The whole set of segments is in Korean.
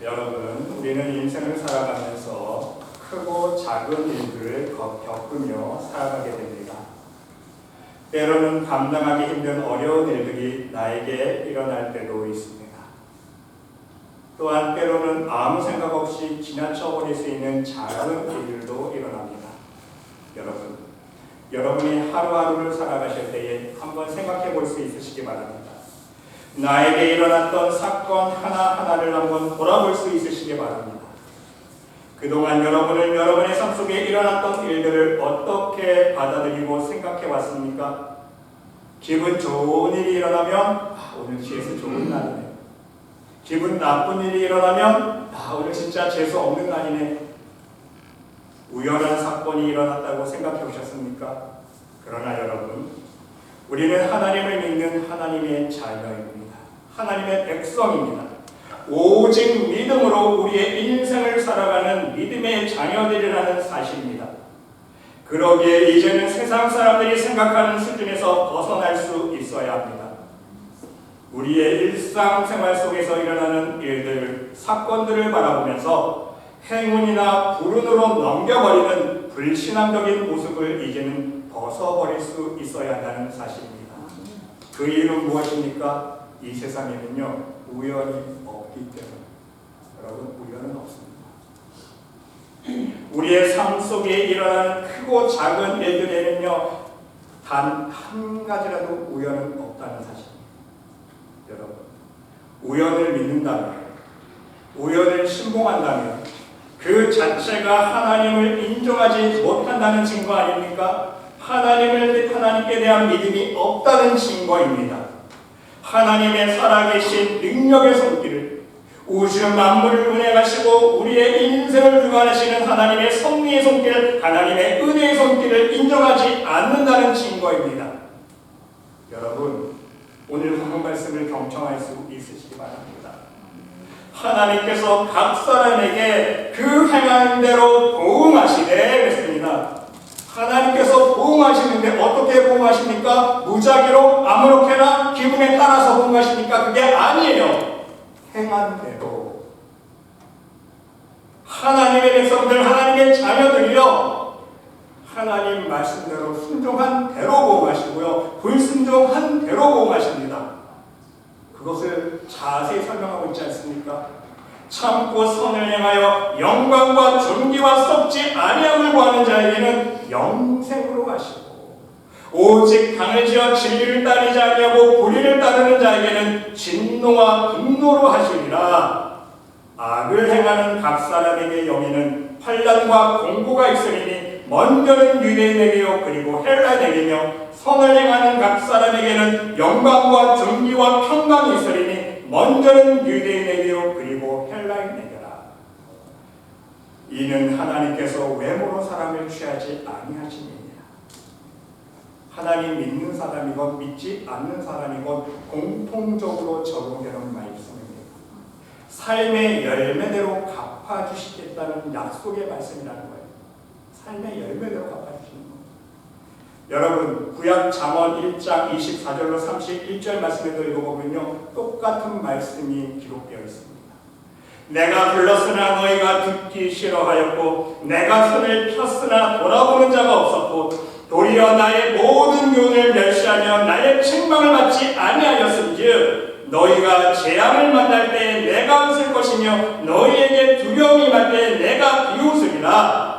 여러분, 우리는 인생을 살아가면서 크고 작은 일들을 겪으며 살아가게 됩니다. 때로는 감당하기 힘든 어려운 일들이 나에게 일어날 때도 있습니다. 또한 때로는 아무 생각 없이 지나쳐버릴 수 있는 작은 일들도 일어납니다. 여러분이 하루하루를 살아가실 때에 한번 생각해 볼 수 있으시기 바랍니다. 나에게 일어났던 사건 하나하나를 한번 돌아볼 수 있으시기 바랍니다. 그동안 여러분은 여러분의 삶 속에 일어났던 일들을 어떻게 받아들이고 생각해 왔습니까? 기분 좋은 일이 일어나면 오늘 재수 좋은 날이네. 기분 나쁜 일이 일어나면 오늘 진짜 재수 없는 날이네. 우연한 사건이 일어났다고 생각해 보셨습니까? 그러나 여러분, 우리는 하나님을 믿는 하나님의 자녀입니다. 하나님의 백성입니다. 오직 믿음으로 우리의 인생을 살아가는 믿음의 자녀들이라는 사실입니다. 그러기에 이제는 세상 사람들이 생각하는 수준에서 벗어날 수 있어야 합니다. 우리의 일상생활 속에서 일어나는 일들, 사건들을 바라보면서 행운이나 불운으로 넘겨버리는 불신앙적인 모습을 이제는 벗어버릴 수 있어야 한다는 사실입니다. 그 이유는 무엇입니까? 이 세상에는요, 우연이 없기 때문에. 여러분, 우연은 없습니다. 우리의 삶 속에 일어나는 크고 작은 일들에는요, 단 한 가지라도 우연은 없다는 사실입니다. 여러분, 우연을 믿는다면, 우연을 신봉한다면 그 자체가 하나님을 인정하지 못한다는 증거 아닙니까? 하나님께 대한 믿음이 없다는 증거입니다. 하나님의 살아계신 능력의 손길을, 우주 만물을 운행하시고 우리의 인생을 주관하시는 하나님의 섭리의 손길, 하나님의 은혜의 손길을 인정하지 않는다는 증거입니다. 여러분, 오늘 본문 말씀을 경청할 수 있으시기 바랍니다. 하나님께서 각 사람에게 그 행하는 대로 보응하시되 그랬습니다. 하나님께서 보응하시는데 어떻게 보응하십니까? 무작위로 아무렇게나 기분에 따라서 보응하십니까? 그게 아니에요. 행한 대로. 하나님의 백성들, 하나님의 자녀들이요, 하나님 말씀대로 순종한 대로 보응하시고요, 불순종한 대로 보응하십니다. 그것을 자세히 설명하고 있지 않습니까? 참고 선을 행하여 영광과 존귀와 썩지 아니함을 구하는 자에게는 영생으로 하시고, 오직 당을 지어 진리를 따르지 아니하고 불의를 따르는 자에게는 진노와 분노로 하시리라. 악을 행하는 각 사람에게 영에는 환난과 공고가 있으리니 먼저는 유대인에게요 그리고 헬라인에게며, 선을 행하는 각 사람에게는 영광과 존귀와 평강이 있으리니 먼저는 유대인에게요 그리고 헬라인에게라. 이는 하나님께서 외모로 사람을 취하지 아니하심이니라. 하나님 믿는 사람이건 믿지 않는 사람이건 공통적으로 적용되는 말씀입니다. 삶의 열매대로 갚아주시겠다는 약속의 말씀이라는 거예요. 삶의 열매대로 갚아주시는 겁니다. 여러분, 구약 잠언 1장 24절로 31절 말씀에도 읽어보면요, 똑같은 말씀이 기록되어 있습니다. 내가 불렀으나 너희가 듣기 싫어하였고, 내가 손을 폈으나 돌아보는 자가 없었고, 도리어 나의 모든 교훈을 멸시하며 나의 책망을 받지 아니하였은즉, 너희가 재앙을 만날 때 내가 웃을 것이며 너희에게 두려움이 임할 때 내가 비웃으리라.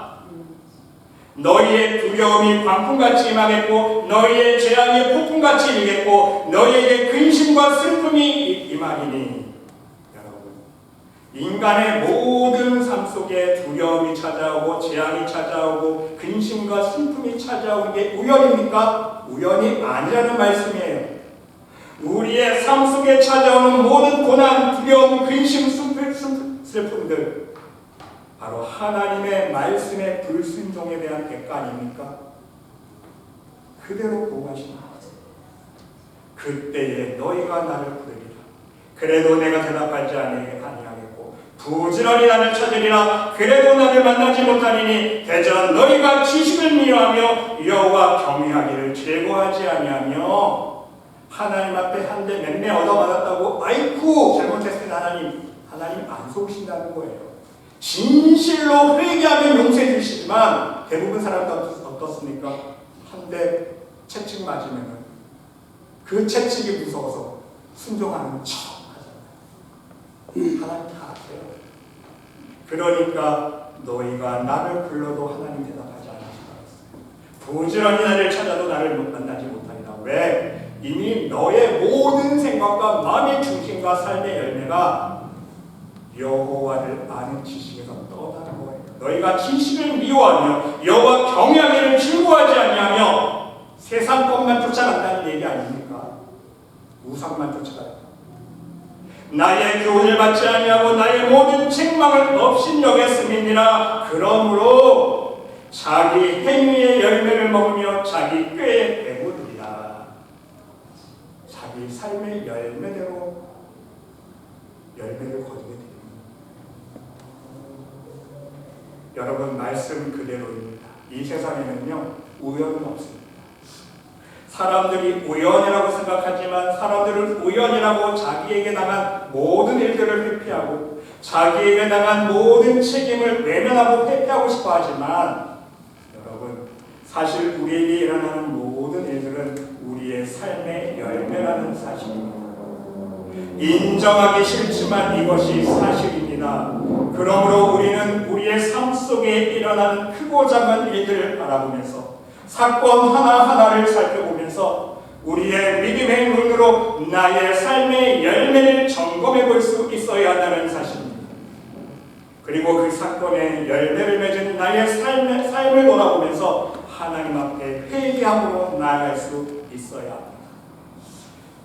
너희의 두려움이 광풍같이 임하겠고 너희의 재앙이 폭풍같이 임하겠고 너희에게 근심과 슬픔이 임하리니. 여러분, 인간의 모든 삶 속에 두려움이 찾아오고 재앙이 찾아오고 근심과 슬픔이 찾아오는 게 우연입니까? 우연이 아니라는 말씀이에요. 우리의 삶 속에 찾아오는 모든 고난, 두려움, 근심, 슬픔들, 바로 하나님의 말씀의 불순종에 대한 대가 아닙니까? 그대로 보호하십니다. 그때에 너희가 나를 부르리라. 그래도 내가 대답하지 아니하겠고 부지런히 나를 찾으리라. 그래도 나를 만나지 못하리니 대전 너희가 지식을 미워하며 여호와 경외하기를 즐거워하지 아니하며. 하나님 앞에 한 대 맹매 얻어맞았다고 아이쿠 잘못했으면 하나님 안 속으신다는 거예요. 진실로 회개하면 용서해 주시지만 대부분 사람도 어떻습니까? 한 대 채찍 맞으면 그 채찍이 무서워서 순종하는 척 하잖아요. 하나님 다 아세요. 그러니까 너희가 나를 불러도 하나님 대답하지 않으시다. 부지런히 나를 찾아도 나를 만나지 못하리라. 왜? 이미 너의 모든 생각과 마음의 중심과 삶의 열매가 여호와를 아는 지식에서 떠나는 거예요. 너희가 지식을 미워하며 여호와 경외하기를 즐거워하지 아니하며 세상 것만 쫓아간다는 얘기 아닙니까? 우상만 쫓아간다. 나의 교훈을 받지 아니하고 나의 모든 책망을 업신여겼음이니라. 그러므로 자기 행위의 열매를 먹으며 자기 꾀에 배부르리라. 자기 삶의 열매대로 열매를 거두게 됩니다. 여러분, 말씀 그대로입니다. 이 세상에는요, 우연은 없습니다. 사람들이 우연이라고 생각하지만 사람들은 우연이라고 자기에게 당한 모든 일들을 회피하고 자기에게 당한 모든 책임을 외면하고 회피하고 싶어 하지만 여러분, 사실 우리에게 일어나는 모든 일들은 우리의 삶의 열매라는 사실입니다. 인정하기 싫지만 이것이 사실입니다. 그러므로 우리는 우리의 삶 속에 일어나는 크고 작은 일들을 바라보면서 사건 하나하나를 살펴보면서 우리의 믿음의 눈으로 나의 삶의 열매를 점검해 볼 수 있어야 한다는 사실입니다. 그리고 그 사건의 열매를 맺은 나의 삶을 돌아보면서 하나님 앞에 회개함으로 나아갈 수 있어야 합니다.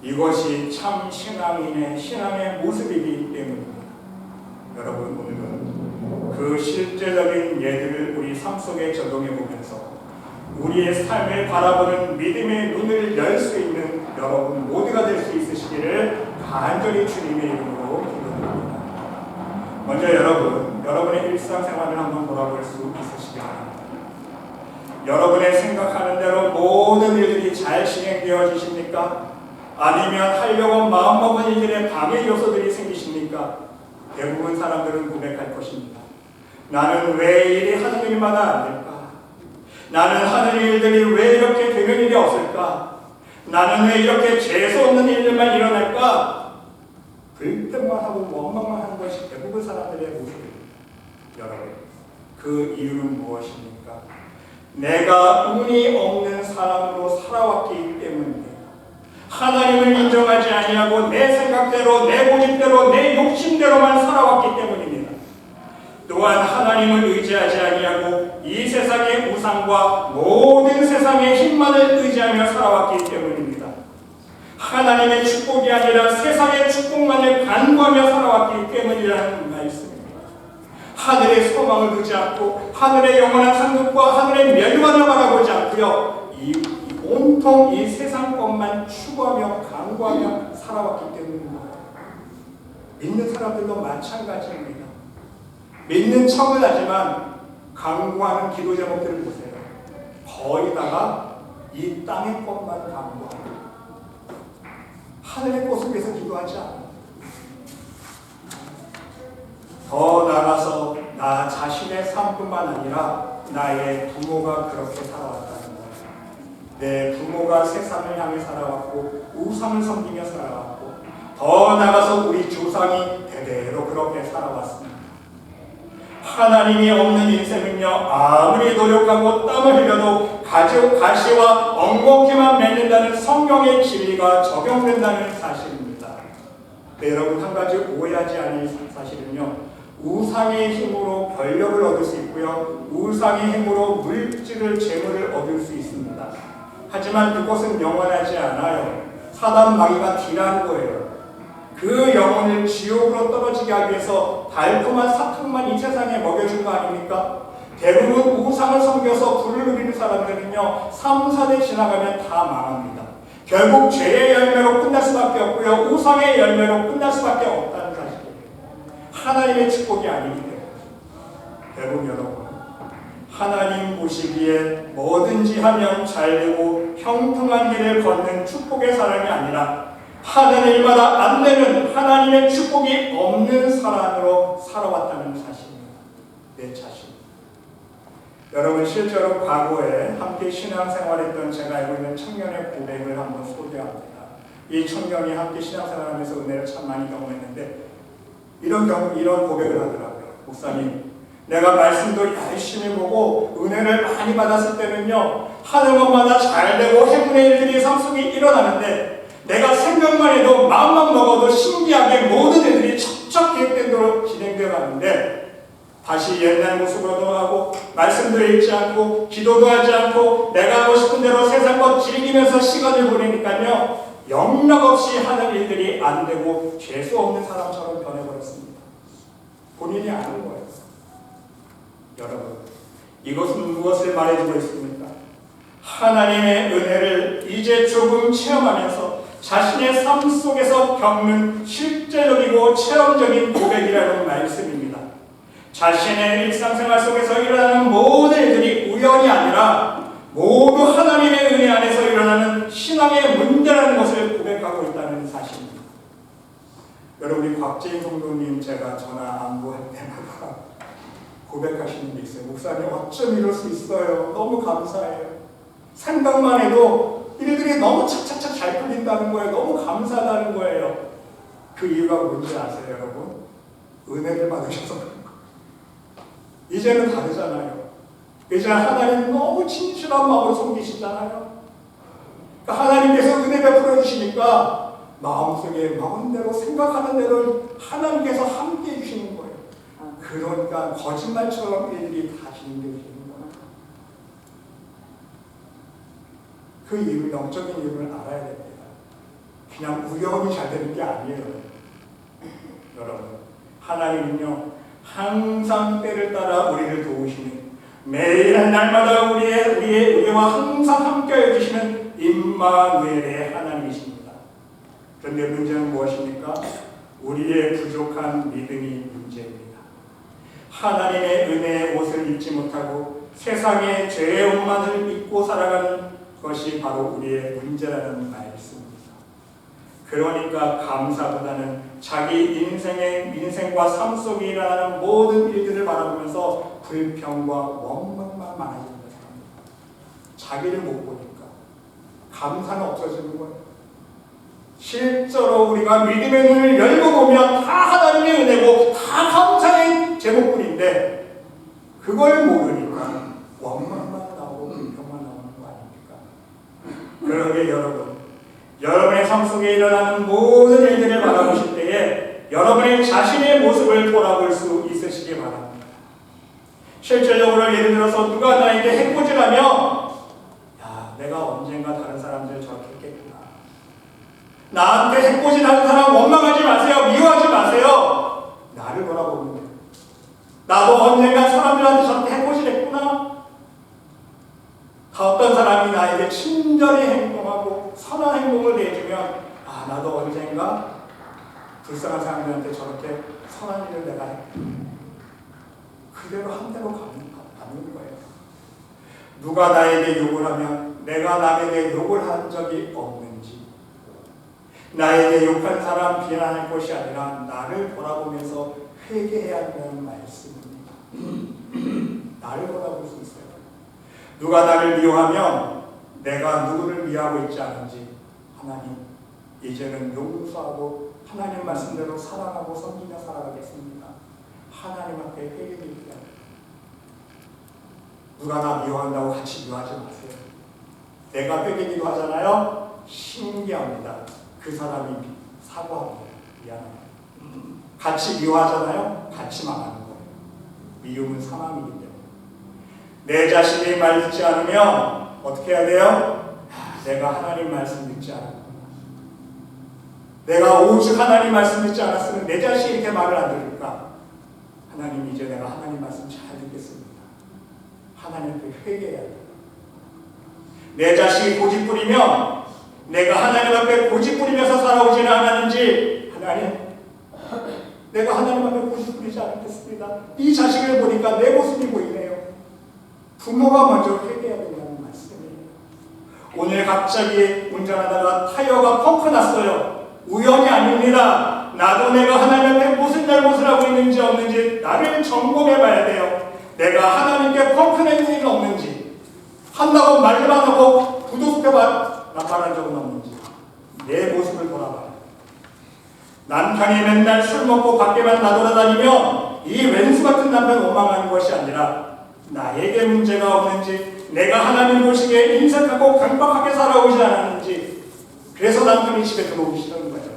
이것이 참 신앙인의 신앙의 모습이기 때문입니다. 여러분, 오늘은 그 실제적인 예들을 우리 삶 속에 적용해 보면서 우리의 삶을 바라보는 믿음의 눈을 열 수 있는 여러분 모두가 될 수 있으시기를 간절히 주님의 이름으로 기도드립니다. 먼저 여러분의 일상생활을 한번 돌아볼 수 있으시기 바랍니다. 여러분의 생각하는 대로 모든 일들이 잘 진행되어지십니까? 아니면 하려고 마음먹은 일들의 방해 요소들이 생기십니까? 대부분 사람들은 고백할 것입니다. 나는 왜 일이 하는 일마다 안 될까? 나는 하는 일들이 왜 이렇게 되는 일이 없을까? 나는 왜 이렇게 재수없는 일들만 일어날까? 불평만 하고 원망만 하는 것이 대부분 사람들의 모습입니다. 여러분, 그 이유는 무엇입니까? 내가 운이 없는 사람으로 살아왔기 때문입니다. 하나님을 인정하지 아니하고 내 생각대로, 내 고집대로, 내 욕심대로만 살아왔기 때문입니다. 또한 하나님을 의지하지 아니하고 이 세상의 우상과 모든 세상의 힘만을 의지하며 살아왔기 때문입니다. 하나님의 축복이 아니라 세상의 축복만을 간구하며 살아왔기 때문이라는 말씀입니다. 하늘의 소망을 두지 않고 하늘의 영원한 상급과 하늘의 멸관을 바라보지 않고요, 온통 이 세상 것만 추구하며 간구하며 살아왔기 때문입니다. 믿는 사람들도 마찬가지입니다. 믿는 척은 하지만 간구하는 기도 제목들을 보세요. 거의 다가 이 땅의 것만 간구하고 하늘의 것을 위해서 기도하지 않아요. 더 나아가서 나 자신의 삶뿐만 아니라 나의 부모가 그렇게 살아왔다는 거예요. 내 부모가 세상을 향해 살아왔고 우상을 섬기며 살아왔고 더 나아가서 우리 조상이 대대로 그렇게 살아왔습니다. 하나님이 없는 인생은요, 아무리 노력하고 땀을 흘려도 가시와 엉겅퀴만 맺는다는 성경의 진리가 적용된다는 사실입니다. 네, 여러분, 한 가지 오해하지 않을 사실은요, 우상의 힘으로 권력을 얻을 수 있고요, 우상의 힘으로 물질을, 재물을 얻을 수 있습니다. 하지만 그것은 영원하지 않아요. 사단 마귀가 딜하는 거예요. 그 영혼을 지옥으로 떨어지게 하기 위해서 달콤한 사탕만 이 세상에 먹여준 거 아닙니까? 대부분 우상을 섬겨서 불을 누리는 사람들은요, 3, 4대 지나가면 다 망합니다. 결국 죄의 열매로 끝날 수밖에 없고요, 우상의 열매로 끝날 수밖에 없다는 사실이에요. 하나님의 축복이 아니기 때문에. 대부분 여러분, 하나님 보시기에 뭐든지 하면 잘되고 형통한 길을 걷는 축복의 사람이 아니라 하는 일마다 안 되는 하나님의 축복이 없는 사람으로 살아왔다는 사실입니다. 내 자신. 여러분, 실제로 과거에 함께 신앙생활했던 제가 알고 있는 청년의 고백을 한번 소개합니다. 이 청년이 함께 신앙생활하면서 은혜를 참 많이 경험했는데 이런 고백을 하더라고요. 목사님, 내가 말씀도 열심히 보고 은혜를 많이 받았을 때는요, 하는 것마다 잘되고 행운의 일들이 삶 속에 일어나는데 내가 생각만 해도 마음만 먹어도 신기하게 모든 일들이 척척 계획된 대로 진행되어 가는데 다시 옛날 모습으로 돌아가고 말씀도 읽지 않고 기도도 하지 않고 내가 하고 싶은 대로 세상 것 즐기면서 시간을 보내니까요, 영락없이 하는 일들이 안 되고 죄수 없는 사람처럼 변해버렸습니다. 본인이 아는 거예요. 여러분, 이것은 무엇을 말해주고 있습니까? 하나님의 은혜를 이제 조금 체험하면서 자신의 삶 속에서 겪는 실제적이고 체험적인 고백이라는 말씀입니다. 자신의 일상생활 속에서 일어나는 모든 일들이 우연이 아니라 모두 하나님의 은혜 안에서 일어나는 신앙의 문제라는 것을 고백하고 있다는 사실입니다. 여러분, 우리 곽재인 성도님 제가 전화 안부할 때마다 고백하시는 게 있어요. 목사님, 어쩜 이럴 수 있어요. 너무 감사해요. 생각만 해도 일들이 너무 착착착 잘 풀린다는 거예요. 너무 감사하다는 거예요. 그 이유가 뭔지 아세요, 여러분? 은혜를 받으셔서 그런 거예요. 이제는 다르잖아요. 이제 하나님 너무 진실한 마음으로 섬기시잖아요. 그러니까 하나님께서 은혜 베풀어 주시니까 마음속에 마음대로 생각하는 대로 하나님께서 함께 해주시는 거예요. 그러니까 거짓말처럼 일들이 다 진행되시는 거예요. 그 이유, 영적인 이유를 알아야 됩니다. 그냥 우연히 잘 되는 게 아니에요. 여러분, 하나님은요, 항상 때를 따라 우리를 도우시는, 매일 날마다 우리와 항상 함께 해주시는 임마누엘의 하나님이십니다. 그런데 문제는 무엇입니까? 우리의 부족한 믿음이 문제입니다. 하나님의 은혜의 옷을 입지 못하고 세상의 죄의 옷만을 입고 살아가는 것이 바로 우리의 문제라는 말씀입니다. 그러니까 감사보다는 자기 인생과 삶 속에 일어나는 모든 일들을 바라보면서 불평과 원망만 많아지는 사람입니다. 자기를 못 보니까 감사는 없어지는 거예요. 실제로 우리가 믿음의 눈을 열고 보면 다 하나님의 은혜고 다 감사의 제목뿐인데 그걸 모르니까 원망만 나오고 불평만 나오는 거 아닙니까? 그러게 여러분의 삶 속에 일어나는 모든 일들을 바라보실 때에 여러분의 자신의 모습을 돌아볼 수 있으시기 바랍니다. 실질적으로 예를 들어서 누가 나에게 해코지라면 야, 내가 언젠가 다른 사람들 저렇게 했겠구나. 나한테 해코지하는 사람 원망하지 마세요. 미워하지 마세요. 나를 돌아보면 돼요. 나도 언젠가 사람들한테 저렇게 해코지했구나. 어떤 사람이 나에게 친절히 행동하고 선한 행동을 내주면 아, 나도 언젠가 불쌍한 사람들한테 저렇게 선한 일을 내가 했구나. 그대로 한 대로 가는 거예요. 누가 나에게 욕을 하면 내가 남에게 욕을 한 적이 없는지, 나에게 욕한 사람 비난할 것이 아니라 나를 돌아보면서 회개해야 한다는 말씀입니다. 나를 돌아볼 수 있어요. 누가 나를 미워하면 내가 누구를 미워하고 있지 않은지, 하나님 이제는 용서하고 하나님 말씀대로 사랑하고 섬기며 살아가겠습니다. 하나님 앞에 회개드립니다. 누가 나 미워한다고 같이 미워하지 마세요. 내가 회개기도 하잖아요. 신기합니다. 그 사람이 사과합니다. 미안합니다. 같이 미워하잖아요. 같이 망하는 거예요. 미움은 사망이기 때문에. 내 자신이 말 듣지 않으면 어떻게 해야 돼요? 내가 하나님 말씀 듣지 않았구나. 내가 오직 하나님 말씀 듣지 않았으면 내 자신이 이렇게 말을 안 들을까? 하나님, 이제 내가 하나님 말씀 잘 듣겠습니다. 하나님께 회개해야 돼요. 내 자식이 고집 부리면 내가 하나님 앞에 고집 부리면서 살아오지는 않았는지, 하나님, 내가 하나님 앞에 고집 부리지 않겠습니다. 이 자식을 보니까 내 모습이 보이네요. 부모가 먼저 회개해야 된다는 말씀이에요. 오늘 갑자기 운전하다가 타이어가 펑크 났어요. 우연이 아닙니다. 나도 내가 하나님한테 무슨 잘못을 하고 있는지 없는지 나를 점검해 봐야 돼요. 내가 하나님께 펑크 낸 일이 없는지, 한다고 말만 하고 부도숲에 나팔한 적은 없는지 내 모습을 돌아봐요. 남편이 맨날 술 먹고 밖에만 나돌아다니면 이 왼수 같은 남편 원망하는 것이 아니라 나에게 문제가 없는지, 내가 하나님 보시기에 인색하고 강박하게 살아오지 않았는지, 그래서 남편이 집에 들어오기 싫은 거예요.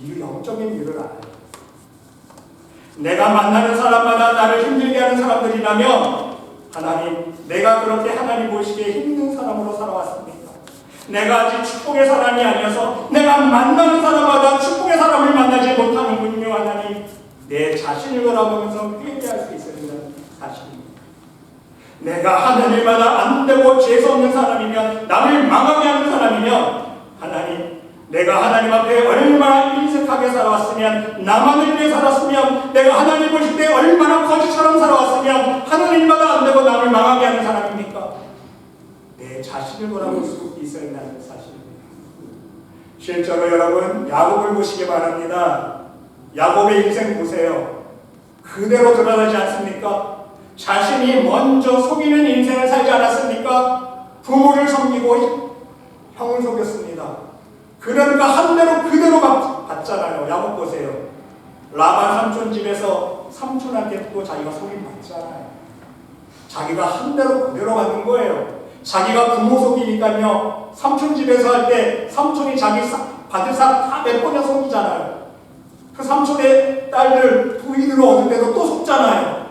이 영적인 이유를 알아요. 내가 만나는 사람마다 나를 힘들게 하는 사람들이라면 하나님, 내가 그렇게 하나님 보시기에 힘든 사람으로 살아왔습니까? 내가 아직 축복의 사람이 아니어서 내가 만나는 사람마다 축복의 사람을 만나지 못하는군요. 하나님, 내 자신을 돌아보면서 회개할 수 있어야 된다는 사실입니다. 내가 하는 일마다 안 되고 재수 없는 사람이면, 남을 망하게 하는 사람이면, 하나님, 내가 하나님 앞에 얼마나 인색하게 살아왔으면, 나만을 위해 살았으면, 내가 하나님 보실 때 얼마나 거지처럼 살아왔으면 하는 일마다 안 되고 남을 망하게 하는 사람입니까? 내 자신을 돌아볼 수 있어야 한다는 사실입니다. 실제로 여러분, 야곱을 보시기 바랍니다. 야곱의 인생 보세요. 그대로 드러나지 않습니까? 자신이 먼저 속이는 인생을 살지 않았습니까? 부모를 섬기고 형을 속였습니다. 그러니까 한 대로 그대로 받잖아요. 야곱 보세요. 라반 삼촌 집에서 삼촌한테 또 자기가 속임 받잖아요. 자기가 한 대로 그대로 받는 거예요. 자기가 부모 속이니까요. 삼촌 집에서 할 때 삼촌이 자기 받을 상 다 몇 번이나 속이잖아요. 그 삼촌의 딸들 부인으로 얻을 때도 또 속잖아요.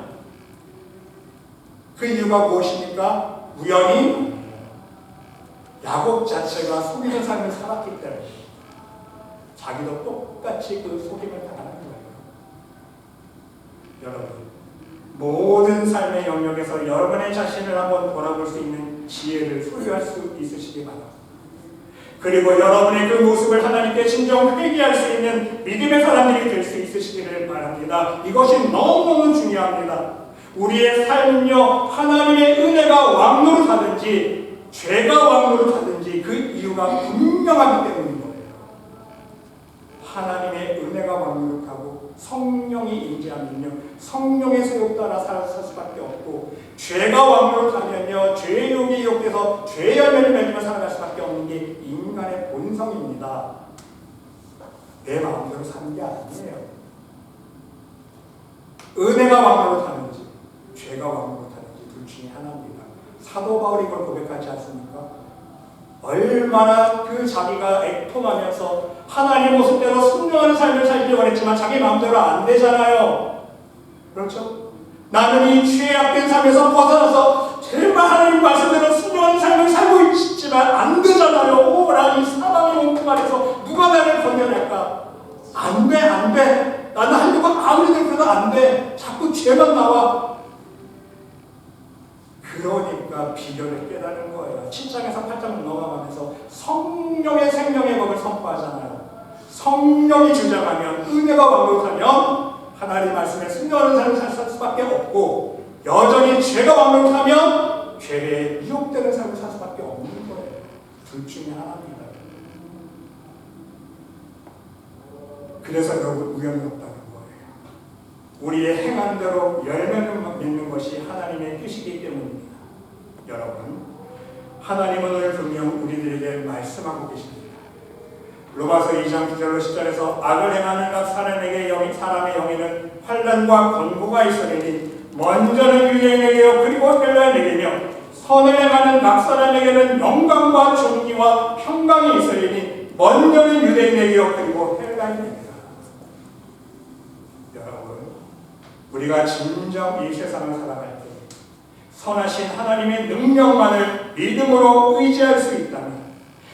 그 이유가 무엇입니까? 우연히 야곱 자체가 속이는 삶을 살았기 때문에 자기도 똑같이 그 속임을 당하는 거예요. 여러분, 모든 삶의 영역에서 여러분의 자신을 한번 돌아볼 수 있는 지혜를 소유할 수 있으시기 바랍니다. 그리고 여러분의 그 모습을 하나님께 진정 회개할 수 있는 믿음의 사람들이 될 수 있으시기를 바랍니다. 이것이 너무너무 중요합니다. 우리의 삶은요, 하나님의 은혜가 왕노릇하든지 죄가 왕노릇하든지 그 이유가 분명하기 때문인 거예요. 하나님의 은혜가 왕노릇하고 성령이 임재하면요, 성령의 소욕 따라 살 수밖에 없고, 죄가 왕노릇하면요, 죄의 욕이 이용돼서 죄의 열매를 맺으며 살아갈 수밖에 없는 게 인간의 본성입니다. 내 마음대로 사는 게 아니에요. 은혜가 왕노릇하는지 죄가 왕노릇하는지 둘 중에 하나입니다. 사도 바울이 이걸 고백하지 않습니까? 얼마나 그 자기가 애통하면서 하나님 모습대로 순종하는 삶을 살기 원했지만 자기 마음대로 안 되잖아요. 그렇죠? 나는 이 죄악된 삶에서 벗어나서 제발 하나님 말씀대로 순종하는 삶을 살고 있지만 안 되잖아요. 오라, 이 사망의 몸통 아래서 누가 나를 건져낼까? 안 돼, 안 돼. 나는 하려고 아무리 생각해도 안 돼. 자꾸 죄만 나와. 그러니까 비결을 깨닫는 거예요. 7장에서 8장 넘어가면서 성령의 생명의 법을 선포하잖아요. 성령이 주장하면, 은혜가 왕노릇하면 하나님 말씀에 순종하는 삶을 살 수밖에 없고, 여전히 죄가 왕노릇하면 죄에 미혹되는 삶을 살 수밖에 없는 거예요. 둘 중에 하나입니다. 그래서 여러분, 우연이 없다는 거예요. 우리의 행한 대로 열매를 맺는 것이 하나님의 뜻이기 때문입니다. 여러분, 하나님은 오늘 분명 우리들에게 말씀하고 계십니다. 로마서 2장 9절로 10절에서 악을 행하는 각 사람의 영에는 환난과 권고가 있으리니 먼저는 유대인에게요 그리고 헬라인에게며 선을 행하는 각 사람에게는 영광과 존귀와 평강이 있으리니 먼저는 유대인에게요 그리고 헬라인에게요. 여러분, 우리가 진정 이 세상을 살아갈 때 선하신 하나님의 능력만을 믿음으로 의지할 수 있다면,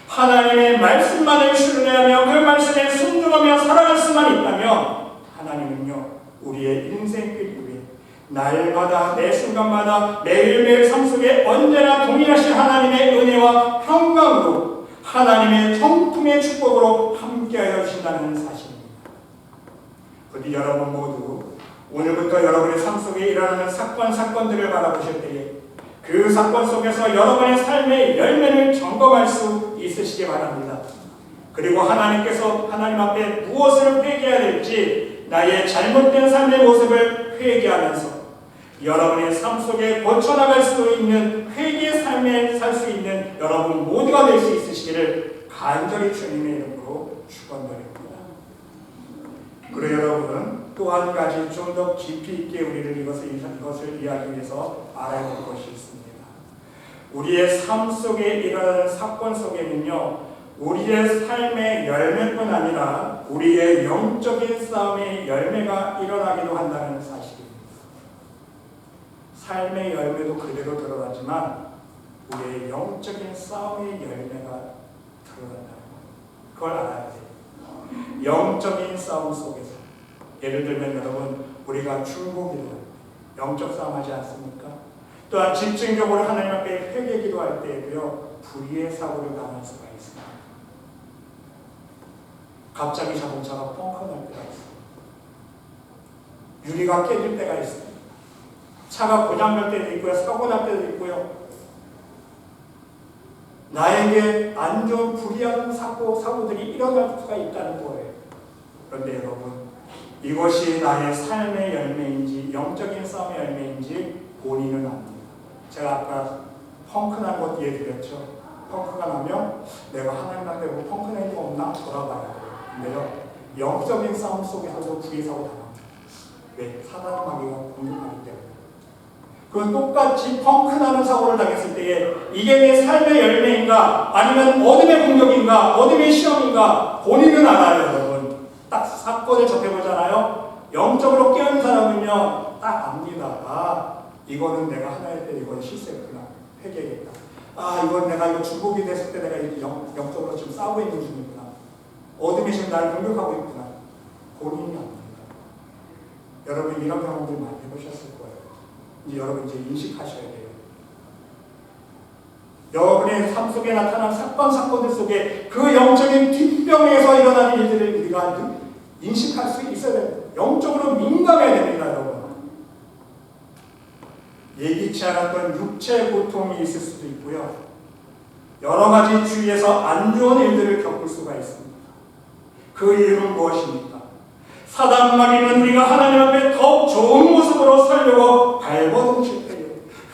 하나님의 말씀만을 신뢰하며 그 말씀에 순종하며 살아갈 수만 있다면, 하나님은요, 우리의 인생길 위에 날마다 매 순간마다 매일매일 삶 속에 언제나 동일하신 하나님의 은혜와 평강으로 하나님의 성품의 축복으로 함께하여 주신다는 사실입니다. 부디 여러분 모두 오늘부터 여러분의 삶 속에 일어나는 사건들을 바라보실 때에 그 사건 속에서 여러분의 삶의 열매를 점검할 수 있으시기 바랍니다. 그리고 하나님께서 하나님 앞에 무엇을 회개해야 될지 나의 잘못된 삶의 모습을 회개하면서 여러분의 삶 속에 고쳐나갈 수 있는 회개의 삶에 살 수 있는 여러분 모두가 될 수 있으시기를 간절히 주님의 이름으로 축원드립니다. 그리고 여러분은 또 한 가지 좀 더 깊이 있게 우리를 이것을 이해하기 위해서 알아야 될 것이 있습니다. 우리의 삶 속에 일어나는 사건 속에는요, 우리의 삶의 열매뿐 아니라 우리의 영적인 싸움의 열매가 일어나기도 한다는 사실입니다. 삶의 열매도 그대로 드러나지만 우리의 영적인 싸움의 열매가 드러난다는 것, 그걸 알아야 돼요. 영적인 싸움 속에서 예를 들면 여러분 우리가 중보기도 영적 싸움하지 않습니까? 또한 집중적으로 하나님 앞에 회개 기도할 때에도요 불의의 사고를 당할 수가 있습니다. 갑자기 자동차가 펑크 날 때가 있습니다. 유리가 깨질 때가 있습니다. 차가 고장날 때도 있고요, 사고 날 때도 있고요. 나에게 안 좋은 불의한 사고들이 일어날 수가 있다는 거예요. 그런데 여러분, 이것이 나의 삶의 열매인지 영적인 싸움의 열매인지 본인은 압니다. 제가 아까 펑크 난 것 얘기드렸죠. 펑크가 나면 내가 하나님 앞에 뭐 펑크 낸 거 없나 돌아봐야 돼요. 근데요, 영적인 싸움 속에서도 불의의 사고 당합니다. 왜? 사단의 마귀가 공격하기 때문에. 그 똑같이 펑크 나는 사고를 당했을 때에 이게 내 삶의 열매인가 아니면 어둠의 공격인가 어둠의 시험인가 본인은 알아요. 여러분 딱 사건을 접해보잖아요. 영적으로 깨어있는 사람은요 딱 압니다. 아 이거는 내가 하나의 때 이건 실수했구나, 회개했다. 아 이건 내가 이거 중복이 됐을 때 내가 영적으로 지금 싸우고 있는 중이구나, 어둠이 지금 나를 공격하고 있구나. 본인이 압니다. 여러분 이런 경험들 많이 해보셨을 거예요. 이제 여러분 이제 인식하셔야 돼요. 여러분의 삶 속에 나타난 사건들 속에 그 영적인 뒷병에서 일어나는 일들을 우리가 인식할 수 있어야 돼요. 영적으로 민감해야 됩니다, 여러분. 예기치 않았던 육체의 고통이 있을 수도 있고요. 여러 가지 주위에서 안 좋은 일들을 겪을 수가 있습니다. 그 이유는 무엇입니까? 사단 마귀는 우리가 하나님 앞에 더욱 좋은 모습으로 살려고 발버둥칠 때에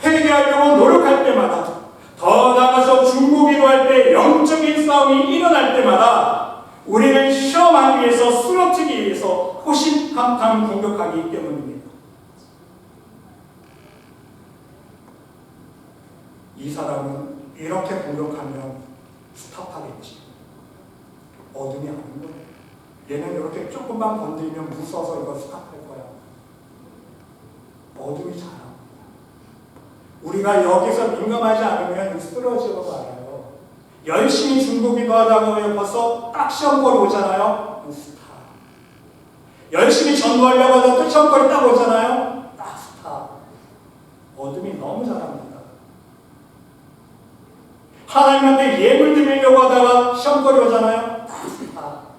회개하려고 노력할 때마다 더 나아가서 중보기도할 때 영적인 싸움이 일어날 때마다 우리를 시험하기 위해서 쓰러뜨리기 위해서 호심탐탐 공격하기 때문입니다. 이 사람은 이렇게 공격하면 스탑하겠지. 어둠이 아닌 거예요. 얘는 이렇게 조금만 건드리면 무서워서 이거 스탑할 거야. 어둠이 잘합니다. 우리가 여기서 민감하지 않으면 쓰러지고 말아요. 열심히 중보기도 하다가 벌써 딱 시험거리 오잖아요. 스탑. 열심히 전도하려고 하다가 또 시험거리 딱 오잖아요. 딱 스탑. 어둠이 너무 잘합니다. 하나님한테 예물 드리려고 하다가 시험거리 오잖아요. 딱 스탑.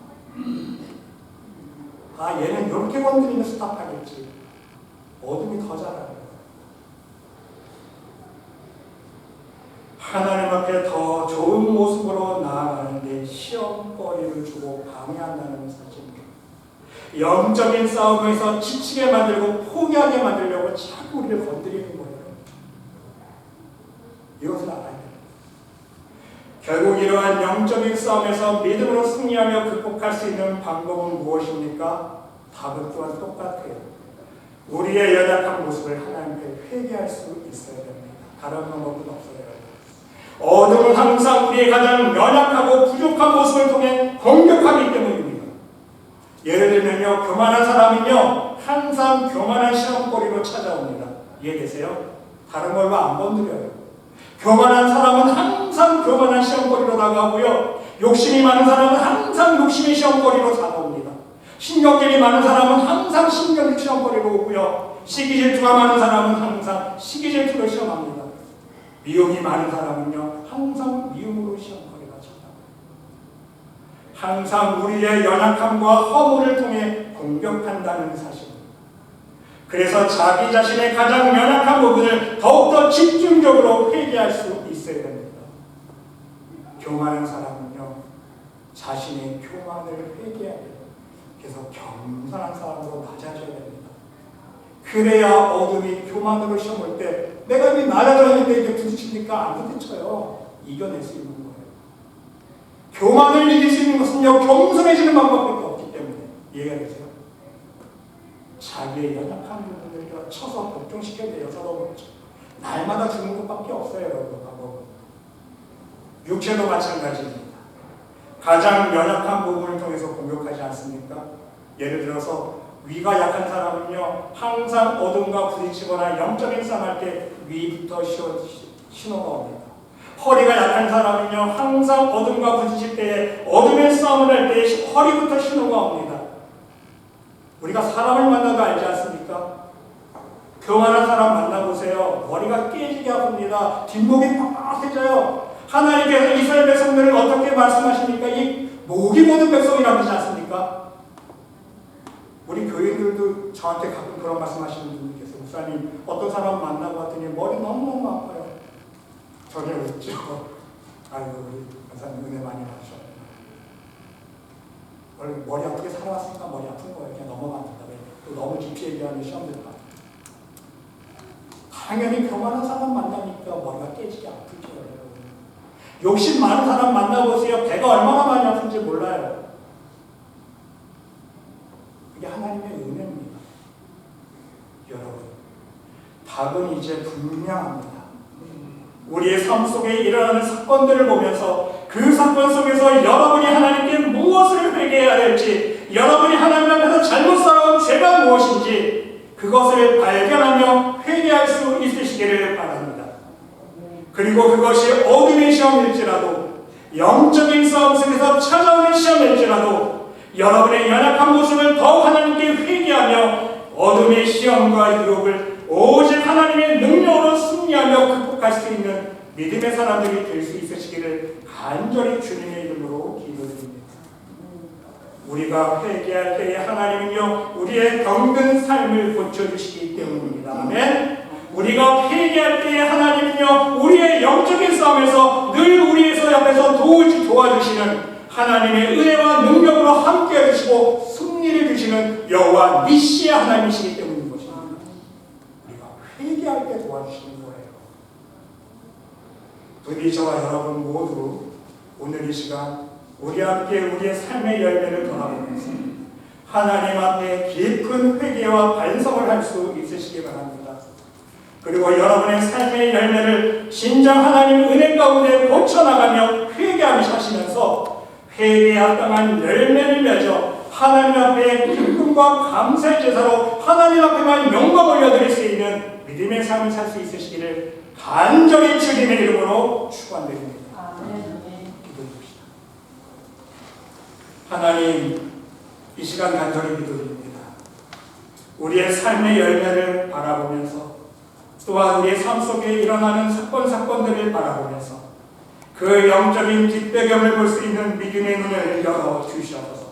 아 얘는 이렇게 건드리면 스탑하겠지. 어둠이 더 잘해요. 하나님 앞에 더 좋은 모습으로 나아가는데 시험거리를 주고 방해한다는 사실입니다. 영적인 싸움에서 지치게 만들고 포기하게 만들려고 자꾸 우리를 건드리는 거예요. 이것을 알아야 돼요. 결국 이러한 영적인 싸움에서 믿음으로 승리하며 극복할 수 있는 방법은 무엇입니까? 답은 또한 똑같아요. 우리의 연약한 모습을 하나님께 회개할 수 있어야 됩니다. 다른 방법은 없어요. 어둠은 항상 우리의 가장 연약하고 부족한 모습을 통해 공격하기 때문입니다. 예를 들면요, 교만한 사람은요 항상 교만한 시험거리로 찾아옵니다. 이해되세요? 다른 걸로 안 건드려요. 교만한 사람은 항상 교만한 시험거리로 다가오고요. 욕심이 많은 사람은 항상 욕심의 시험거리로 다가옵니다. 신경질이 많은 사람은 항상 신경질 시험거리로 오고요. 시기질투가 많은 사람은 항상 시기질투를 시험합니다. 미움이 많은 사람은요 항상 미움으로 시험거리가 찾아와요. 항상 우리의 연약함과 허물을 통해 공격한다는 사실입니다. 그래서 자기 자신의 가장 연약한 부분을 더욱더 집중적으로 회개할 수 있어야 됩니다. 교만한 사람은요, 자신의 교만을 회개해야 돼요. 그래서 겸손한 사람으로 낮아져야 됩니다. 그래야 어둠이 교만으로 시험 올 때 내가 이 낮아졌는데 이게 부딪히니까 안 부딪혀요. 이겨낼 수 있는 거예요. 교만을 이길 수 있는 것은요, 겸손해지는 방법밖에 없기 때문에. 이해가 되세요? 자기의 연약한 부분을 쳐서 복종시켜야 돼요. 서로 날마다 주는 것밖에 없어요. 여러분. 육체도 마찬가지입니다. 가장 연약한 부분을 통해서 공격하지 않습니까? 예를 들어서 위가 약한 사람은요, 항상 어둠과 부딪히거나 영적인 싸움할 때 위부터 신호가 옵니다. 허리가 약한 사람은요, 항상 어둠과 부딪힐 때, 어둠의 싸움을 할 때 허리부터 신호가 옵니다. 우리가 사람을 만나도 알지 않습니까? 교만한 사람 만나보세요. 머리가 깨지게 아픕니다. 뒷목이 빡빡해져요. 하나님께서 이스라엘 백성들을 어떻게 말씀하십니까? 이 목이 모든 백성이라고 하지 않습니까? 우리 교인들도 저한테 가끔 그런 말씀하시는 분이 계세요. 목사님, 어떤 사람 만나고 왔더니 머리 너무너무 아파요. 전혀 웃죠. 아이고, 우리 목사님 은혜 많이 받으셨구나. 원래 머리 아프게 살아왔으니까 머리 아픈 거예요. 그냥 넘어간다. 또 너무 깊이 얘기하는 시험들 봐. 당연히 교만한 사람 만나니까 머리가 깨지게 아프죠. 욕심 많은 사람 만나보세요. 배가 얼마나 많이 아픈지 몰라요. 그게 하나님의 은혜입니다. 여러분, 답은 이제 분명합니다. 우리의 삶 속에 일어나는 사건들을 보면서 그 사건 속에서 여러분이 하나님께 무엇을 회개해야 될지, 여러분이 하나님 앞에서 잘못 살아온 죄가 무엇인지 그것을 발견하며 회개할 수 있으시기를 바랍니다. 그리고 그것이 어둠의 시험일지라도, 영적인 싸움 속에서 찾아오는 시험일지라도 여러분의 연약한 모습을 더욱 하나님께 회개하며 어둠의 시험과 유혹을 오직 하나님의 능력으로 승리하며 극복할 수 있는 믿음의 사람들이 될 수 있으시기를 간절히 주님의 이름으로 기도드립니다. 우리가 회개할 때에 하나님은요, 우리의 병든 삶을 고쳐주시기 때문입니다. 아멘. 우리가 회개할 때에 하나님은요, 우리의 영적인 싸움에서 늘 우리에서 옆에서 도와주시는 하나님의 은혜와 능력으로 함께 해주시고 승리를 주시는 여호와 니시의 하나님이시기 때문인 것입니다. 우리가 회개할 때 도와주시는 거예요. 부디 저와 여러분 모두 오늘 이 시간 우리 함께 우리의 삶의 열매를 돌아보면서 하나님 앞에 깊은 회개와 반성을 할 수 있으시기 바랍니다. 그리고 여러분의 삶의 열매를 진정 하나님 은혜 가운데 고쳐나가며 회개하시면서 회개에 합당한 열매를 맺어 하나님 앞에 기쁨과 감사의 제사로 하나님 앞에만 영광 올려드릴 수 있는 믿음의 삶을 살 수 있으시기를 간절히 주님의 이름으로 축원드립니다. 기도해봅시다. 하나님, 이 시간 간절히 기도드립니다. 우리의 삶의 열매를 바라보면서 또한 우리의 삶 속에 일어나는 사건들을 바라보면서 그 영적인 뒷배경을 볼 수 있는 믿음의 눈을 열어주시옵소서.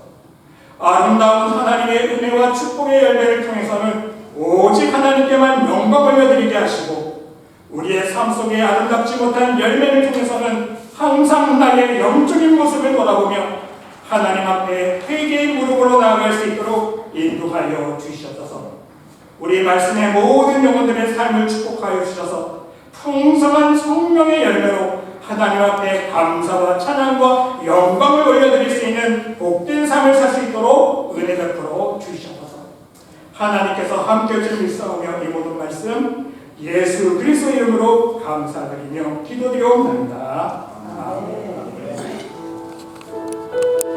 아름다운 하나님의 은혜와 축복의 열매를 통해서는 오직 하나님께만 영광을 올려드리게 하시고 우리의 삶 속에 아름답지 못한 열매를 통해서는 항상 나의 영적인 모습을 돌아보며 하나님 앞에 회개의 무릎으로 나아갈 수 있도록 인도하여 주시옵소서. 우리 말씀의 모든 영혼들의 삶을 축복하여 주셔서 풍성한 성령의 열매로 하나님 앞에 감사와 찬양과 영광을 올려드릴 수 있는 복된 삶을 살 수 있도록 은혜 베풀어 주시옵소서. 하나님께서 함께 주시옵소서. 이 모든 말씀 예수 그리스도의 이름으로 감사드리며 기도드리옵나이다. 아멘.